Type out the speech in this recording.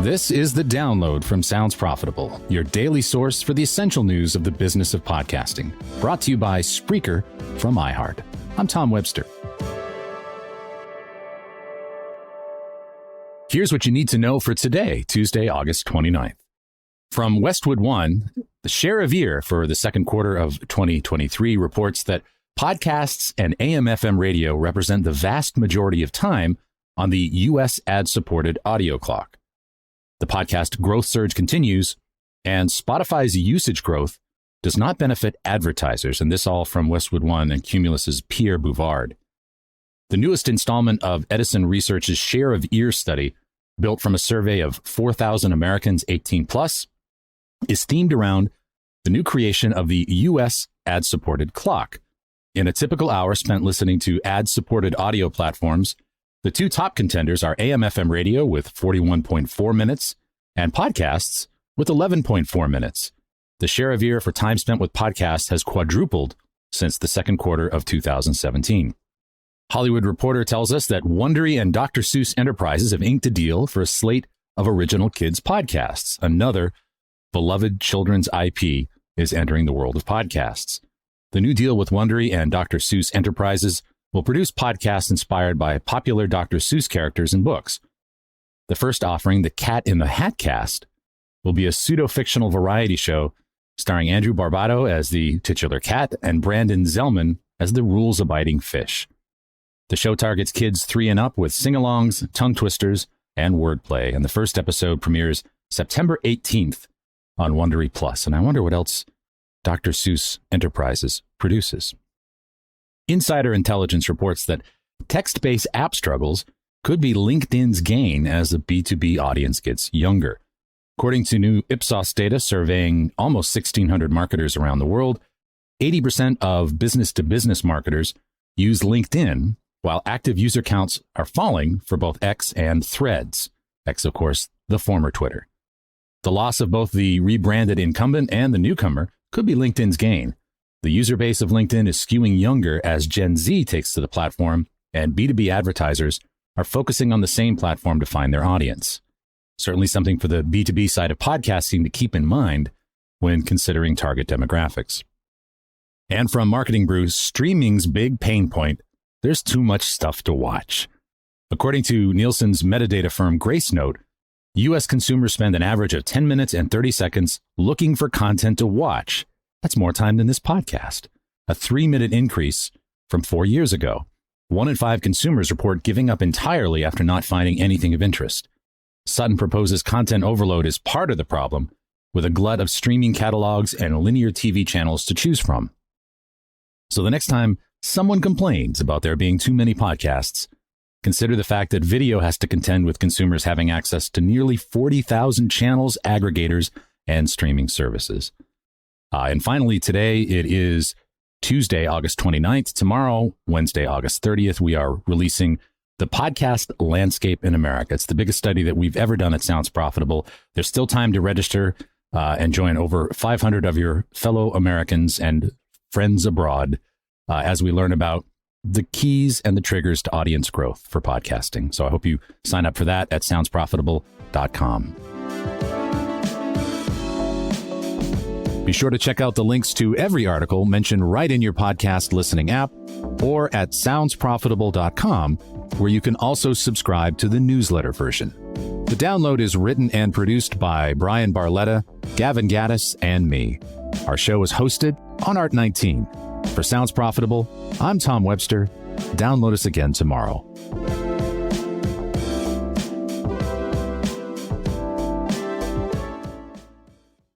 This is The Download from Sounds Profitable, your daily source for the essential news of the business of podcasting. Brought to you by Spreaker from iHeart. I'm Tom Webster. Here's what you need to know for today, Tuesday, August 29th. From Westwood One, the Share of Ear for the second quarter of 2023 reports that podcasts and AM/FM radio represent the vast majority of time on the U.S. ad-supported audio clock. The podcast growth surge continues, and Spotify's usage growth does not benefit advertisers, and this all from Westwood One and Cumulus's Pierre Bouvard. The newest installment of Edison Research's Share of Ear study, built from a survey of 4,000 Americans 18 plus, is themed around the new creation of the U.S. ad-supported clock. In a typical hour spent listening to ad-supported audio platforms, the two top contenders are AM/FM radio with 41.4 minutes and podcasts with 11.4 minutes. The share of ear for time spent with podcasts has quadrupled since the second quarter of 2017. Hollywood Reporter tells us that Wondery and Dr. Seuss Enterprises have inked a deal for a slate of original kids podcasts. Another beloved children's IP is entering the world of podcasts. The new deal with Wondery and Dr. Seuss Enterprises will produce podcasts inspired by popular Dr. Seuss characters and books. The first offering, The Cat in the Hat Cast, will be a pseudo-fictional variety show starring Andrew Barbato as the titular cat and Brandon Zellman as the rules-abiding fish. The show targets kids 3 and up with sing-alongs, tongue twisters, and wordplay, and the first episode premieres September 18th on Wondery Plus. And I wonder what else Dr. Seuss Enterprises produces. Insider intelligence reports that text-based app struggles could be LinkedIn's gain as the B2B audience gets younger. According to new Ipsos data surveying almost 1,600 marketers around the world, 80% of business-to-business marketers use LinkedIn, while active user counts are falling for both X and Threads. X, of course, the former Twitter. The loss of both the rebranded incumbent and the newcomer could be LinkedIn's gain. The user base of LinkedIn is skewing younger as Gen Z takes to the platform, and B2B advertisers are focusing on the same platform to find their audience. Certainly something for the B2B side of podcasting to keep in mind when considering target demographics. And from Marketing Brew, streaming's big pain point, there's too much stuff to watch. According to Nielsen's metadata firm Gracenote, U.S. consumers spend an average of 10 minutes and 30 seconds looking for content to watch. That's more time than this podcast, a 3-minute increase from 4 years ago. 1 in 5 consumers report giving up entirely after not finding anything of interest. Sutton proposes content overload is part of the problem, with a glut of streaming catalogs and linear TV channels to choose from. So the next time someone complains about there being too many podcasts, consider the fact that video has to contend with consumers having access to nearly 40,000 channels, aggregators, and streaming services. And finally, today it is Tuesday, August 29th. Tomorrow, Wednesday, August 30th, we are releasing the podcast landscape in America. It's the biggest study that we've ever done at Sounds Profitable. There's still time to register and join over 500 of your fellow Americans and friends abroad as we learn about the keys and the triggers to audience growth for podcasting. So I hope you sign up for that at soundsprofitable.com. Be sure to check out the links to every article mentioned right in your podcast listening app or at soundsprofitable.com, where you can also subscribe to the newsletter version. The Download is written and produced by Brian Barletta, Gavin Gaddis, and me. Our show is hosted on Art19. For Sounds Profitable, I'm Tom Webster. Download us again tomorrow.